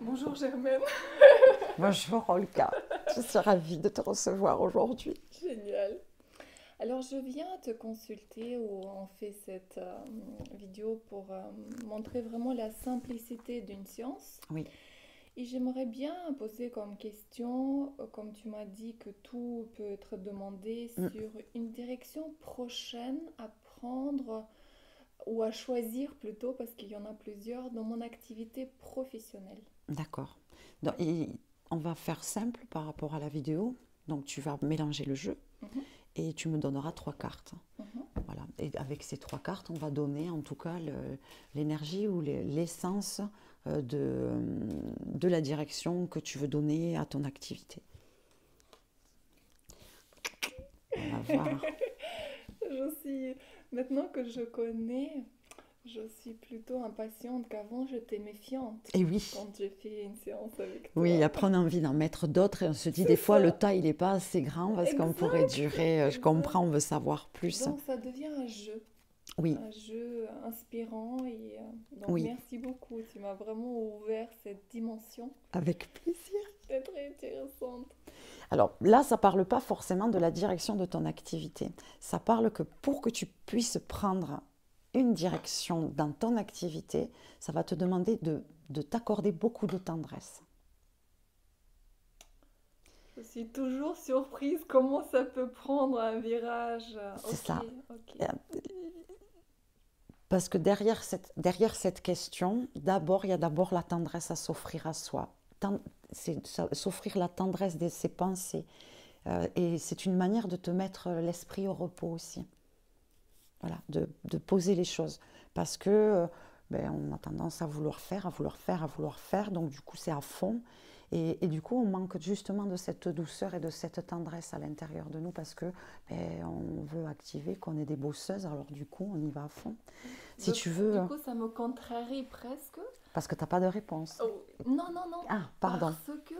Bonjour Germaine. Bonjour Olga, je suis ravie de te recevoir aujourd'hui. Génial. Alors je viens te consulter où on fait cette vidéo pour montrer vraiment la simplicité d'une science. Oui, Et j'aimerais bien poser comme question, comme tu m'as dit que tout peut être demandé mm, sur une direction prochaine à prendre ou à choisir plutôt, parce qu'il y en a plusieurs, dans mon activité professionnelle. d'accord. On va faire simple par rapport à la vidéo. Donc tu vas mélanger le jeu Mhm, et tu me donneras trois cartes. mhm. Voilà. Et avec ces trois cartes, on va donner en tout cas l'énergie ou l'essence de la direction que tu veux donner à ton activité. On va voir. Je suis, maintenant que je connais, je suis plutôt impatiente qu'avant j'étais méfiante Et oui, quand j'ai fait une séance avec oui, toi. après on a envie d'en mettre d'autres et on se dit des C'est fois le ça, tas il n'est pas assez grand parce qu'on pourrait exact, durer, je exact. comprends, on veut savoir plus. Donc ça devient Oui, un jeu inspirant et donc oui, merci beaucoup, tu m'as vraiment ouvert cette dimension. avec plaisir. C'est très intéressante. Alors là, ça ne parle pas forcément de la direction de ton activité. Ça parle que pour que tu puisses prendre une direction dans ton activité, ça va te demander de t'accorder beaucoup de tendresse. Je suis toujours surprise comment ça peut prendre un virage. C'est Ok, ça. ok. Euh, Parce que derrière cette question, d'abord, il y a d'abord la tendresse à s'offrir à soi. C'est s'offrir la tendresse de ses pensées. Et c'est une manière de te mettre l'esprit au repos aussi. Voilà, de poser les choses. Parce que ben, on a tendance à vouloir faire, à vouloir faire, à vouloir faire. Donc du coup, c'est à fond. Et du coup, on manque justement de cette douceur et de cette tendresse à l'intérieur de nous parce que ben, on veut activer, qu'on est des bosseuses. Alors du coup, on y va à fond. Si tu veux, Du coup, ça me contrarie presque. parce que tu n'as pas de réponse. Oh, non, non, non, Ah, pardon. parce que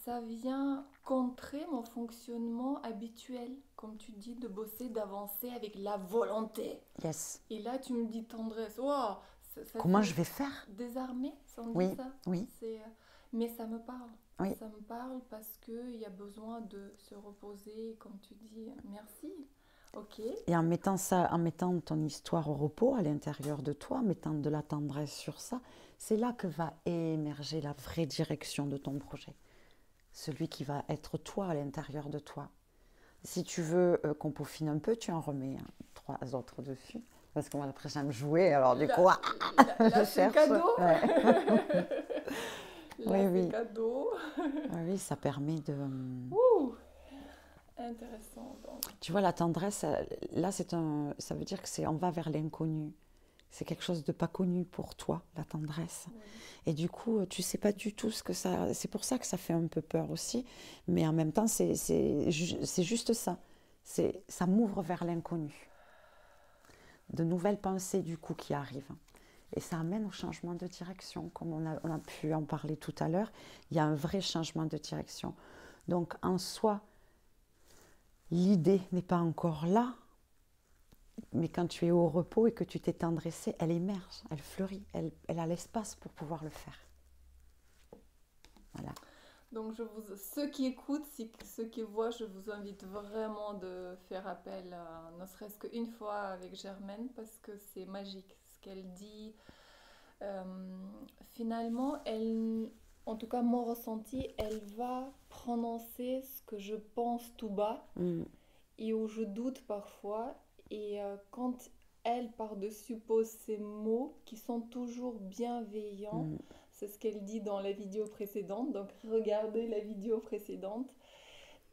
ça vient contrer mon fonctionnement habituel, comme tu dis, de bosser, d'avancer avec la volonté. Yes. Et là, tu me dis tendresse. Wow, ça Comment fait je vais faire? désarmer, ça on dit Oui, ça. oui, C'est, mais ça me parle. oui. Ça me parle parce qu'il y a besoin de se reposer, comme tu dis. Merci. Ok. Et en mettant ça, en mettant ton histoire au repos à l'intérieur de toi, en mettant de la tendresse sur ça, c'est là que va émerger la vraie direction de ton projet. Celui qui va être toi à l'intérieur de toi. Si tu veux qu'on peaufine un peu, tu en remets trois autres dessus. Parce que moi, après, j'aime jouer, alors du Là, coup, là je c'est cherche. cadeau. Ouais. Là, Oui, c'est oui. cadeau. Ah oui, ça permet de... Ouh, intéressant donc. Tu vois, la tendresse, là, ça veut dire que on va vers l'inconnu. C'est quelque chose de pas connu pour toi, la tendresse. Oui. Et du coup, tu sais pas du tout ce que ça... C'est pour ça que ça fait un peu peur aussi. Mais en même temps, c'est juste ça. Ça m'ouvre vers l'inconnu. De nouvelles pensées, du coup, qui arrivent. Et ça amène au changement de direction. Comme on a pu en parler tout à l'heure, il y a un vrai changement de direction. Donc, en soi, l'idée n'est pas encore là. Mais quand tu es au repos et que tu t'es tendressé, elle émerge, elle fleurit, elle a l'espace pour pouvoir le faire. Voilà. Donc, ceux qui écoutent, ceux qui voient, je vous invite vraiment de faire appel, ne serait-ce qu'une fois avec Germaine, parce que c'est magique ce qu'elle dit. Euh, Finalement, en tout cas mon ressenti, elle va prononcer ce que je pense tout bas Mm, et où je doute parfois. Et quand elle par-dessus pose ces mots qui sont toujours bienveillants, mm, c'est ce qu'elle dit dans la vidéo précédente, donc regardez la vidéo précédente.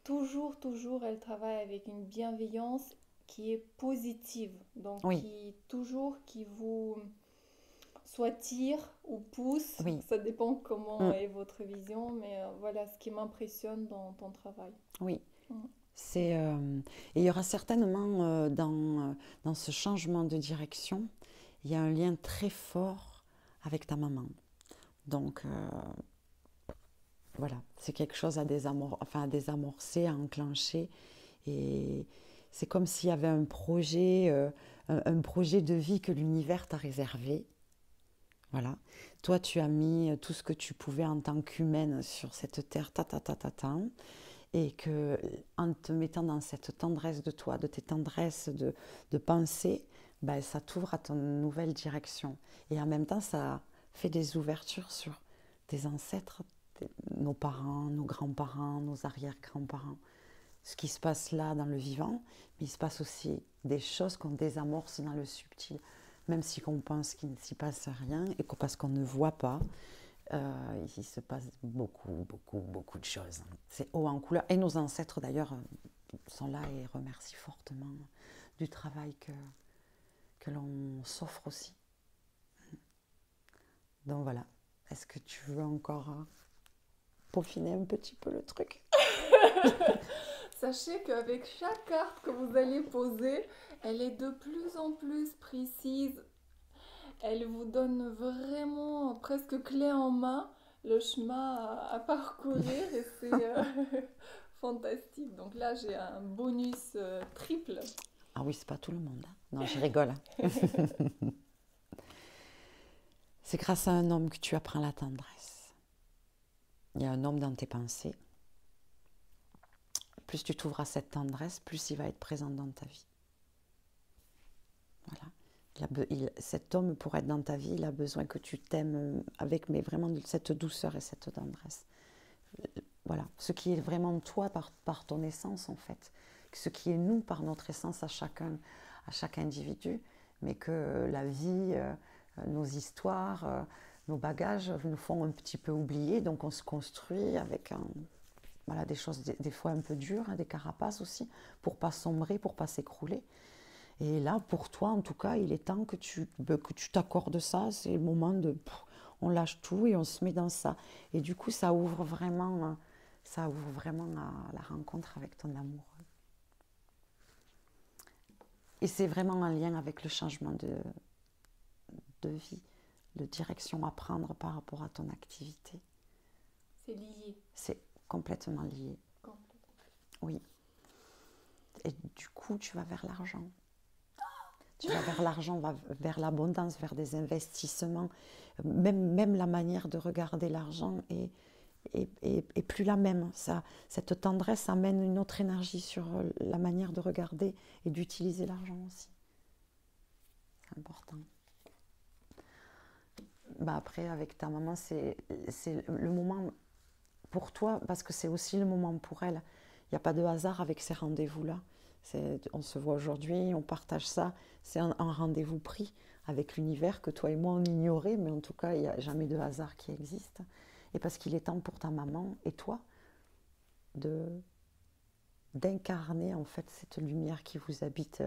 Toujours, toujours, elle travaille avec une bienveillance qui est positive, donc oui, qui vous soit tire ou pousse, oui, ça dépend comment mm, est votre vision, mais voilà ce qui m'impressionne dans ton travail. oui. Mm. C'est, et il y aura certainement dans ce changement de direction, il y a un lien très fort avec ta maman. Donc voilà, c'est quelque chose à désamorcer, à enclencher. Et c'est comme s'il y avait un projet de vie que l'univers t'a réservé. Voilà. Toi, tu as mis tout ce que tu pouvais en tant qu'humaine sur cette terre, et que en te mettant dans cette tendresse de toi, de tes tendresses de pensée, ben, ça t'ouvre à ton nouvelle direction. Et en même temps, ça fait des ouvertures sur tes ancêtres, nos parents, nos grands-parents, nos arrière-grands-parents. Ce qui se passe là dans le vivant, mais il se passe aussi des choses qu'on désamorce dans le subtil. Même si on pense qu'il ne s'y passe rien et parce qu'on ne voit pas, il se passe beaucoup de choses. C'est haut en couleur. Et nos ancêtres, d'ailleurs, sont là et remercient fortement du travail que l'on s'offre aussi. Donc voilà. Est-ce que tu veux encore peaufiner un petit peu le truc? Sachez qu'avec chaque carte que vous allez poser, elle est de plus en plus précise. Elle vous donne vraiment presque clé en main le chemin à parcourir et c'est fantastique. Donc là, j'ai un bonus triple. Ah oui, c'est pas tout le monde. Hein. Non, je rigole. C'est grâce à un homme que tu apprends la tendresse. Il y a un homme dans tes pensées. Plus tu t'ouvres à cette tendresse, plus il va être présent dans ta vie. Voilà. Cet homme, pour être dans ta vie, il a besoin que tu t'aimes avec vraiment cette douceur et cette tendresse. Voilà. Ce qui est vraiment toi par ton essence, en fait. Ce qui est nous par notre essence à chaque individu, mais que la vie, nos histoires, nos bagages nous font un petit peu oublier. Donc on se construit avec voilà, des choses des fois un peu dures, hein, des carapaces aussi, pour pas sombrer, pour pas s'écrouler. Et là, pour toi, en tout cas, il est temps que tu t'accordes ça. C'est le moment on lâche tout et on se met dans ça. Et du coup, ça ouvre vraiment à la rencontre avec ton amour. Et c'est vraiment en lien avec le changement de vie, de direction à prendre par rapport à ton activité. C'est lié. C'est complètement lié. Oui. Et du coup, tu vas vers l'argent. Tu vas vers l'argent, vers l'abondance, vers des investissements. Même la manière de regarder l'argent est plus la même. Cette tendresse amène une autre énergie sur la manière de regarder et d'utiliser l'argent aussi. C'est important. Bah après, avec ta maman, c'est le moment pour toi, parce que c'est aussi le moment pour elle. Il n'y a pas de hasard avec ces rendez-vous-là. On se voit aujourd'hui, on partage ça. C'est un rendez-vous pris avec l'univers que toi et moi on ignorait, mais en tout cas, il n'y a jamais de hasard qui existe. Et parce qu'il est temps pour ta maman et toi d'incarner en fait cette lumière qui vous habite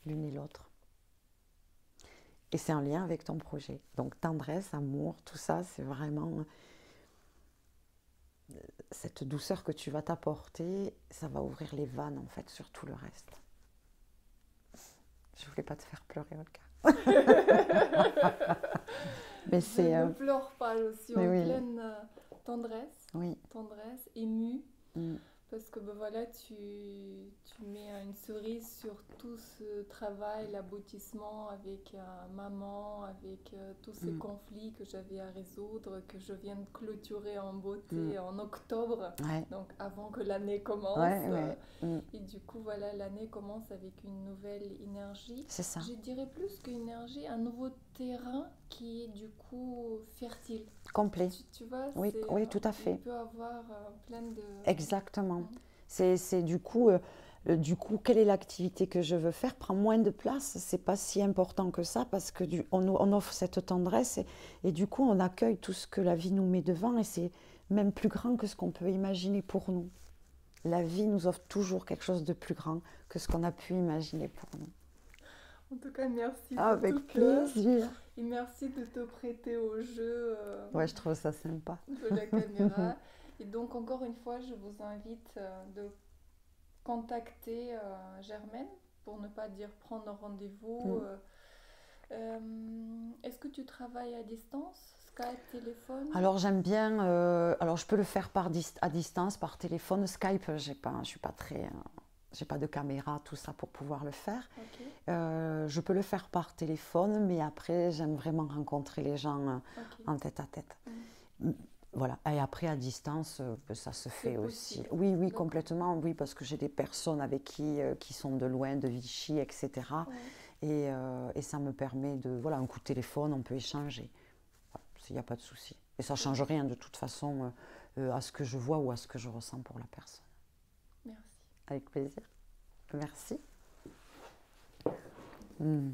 l'une et l'autre. Et c'est en lien avec ton projet. Donc tendresse, amour, tout ça, c'est vraiment cette douceur que tu vas t'apporter, ça va ouvrir les vannes en fait sur tout le reste. Je voulais pas te faire pleurer, Olga. Mais c'est, je ne pleure pas, je suis en pleine tendresse, oui. Tendresse, émue. Parce que ben voilà, tu mets une cerise sur tout ce travail, l'aboutissement avec maman, avec tous ces conflits que j'avais à résoudre, que je viens de clôturer en beauté en octobre, donc avant que l'année commence. Et du coup, voilà, l'année commence avec une nouvelle énergie. C'est ça. Je dirais plus qu'une énergie, un nouveau terrain qui est du coup fertile. Complet. Tu vois, oui, tout à fait. Il peut avoir plein de... Exactement. C'est du coup, quelle est l'activité que je veux faire prend moins de place. C'est pas si important que ça parce que on offre cette tendresse et du coup on accueille tout ce que la vie nous met devant et c'est même plus grand que ce qu'on peut imaginer pour nous. La vie nous offre toujours quelque chose de plus grand que ce qu'on a pu imaginer pour nous. En tout cas, merci. Avec plaisir. Et merci de te prêter au jeu. Ouais, je trouve ça sympa. De la caméra. Et donc, encore une fois, je vous invite de contacter Germaine, pour ne pas dire prendre rendez-vous. Est-ce que tu travailles à distance, Skype, téléphone? Alors, j'aime bien. Alors, je peux le faire à distance, par téléphone. Skype, je suis pas très... J'ai pas de caméra, tout ça pour pouvoir le faire. Ok, Je peux le faire par téléphone, mais après, j'aime vraiment rencontrer les gens ok. en tête à tête. Mm. Voilà. Et après, à distance, ça se C'est fait aussi. possible. Oui, oui, D'accord. complètement, oui, parce que j'ai des personnes avec qui sont de loin, de Vichy, etc. Ouais. Et ça me permet de... Voilà, un coup de téléphone, on peut échanger. Il n'y a pas de souci. Et ça ne Très change bien. rien de toute façon à ce que je vois ou à ce que je ressens pour la personne. Merci. Avec plaisir. Merci. Mm.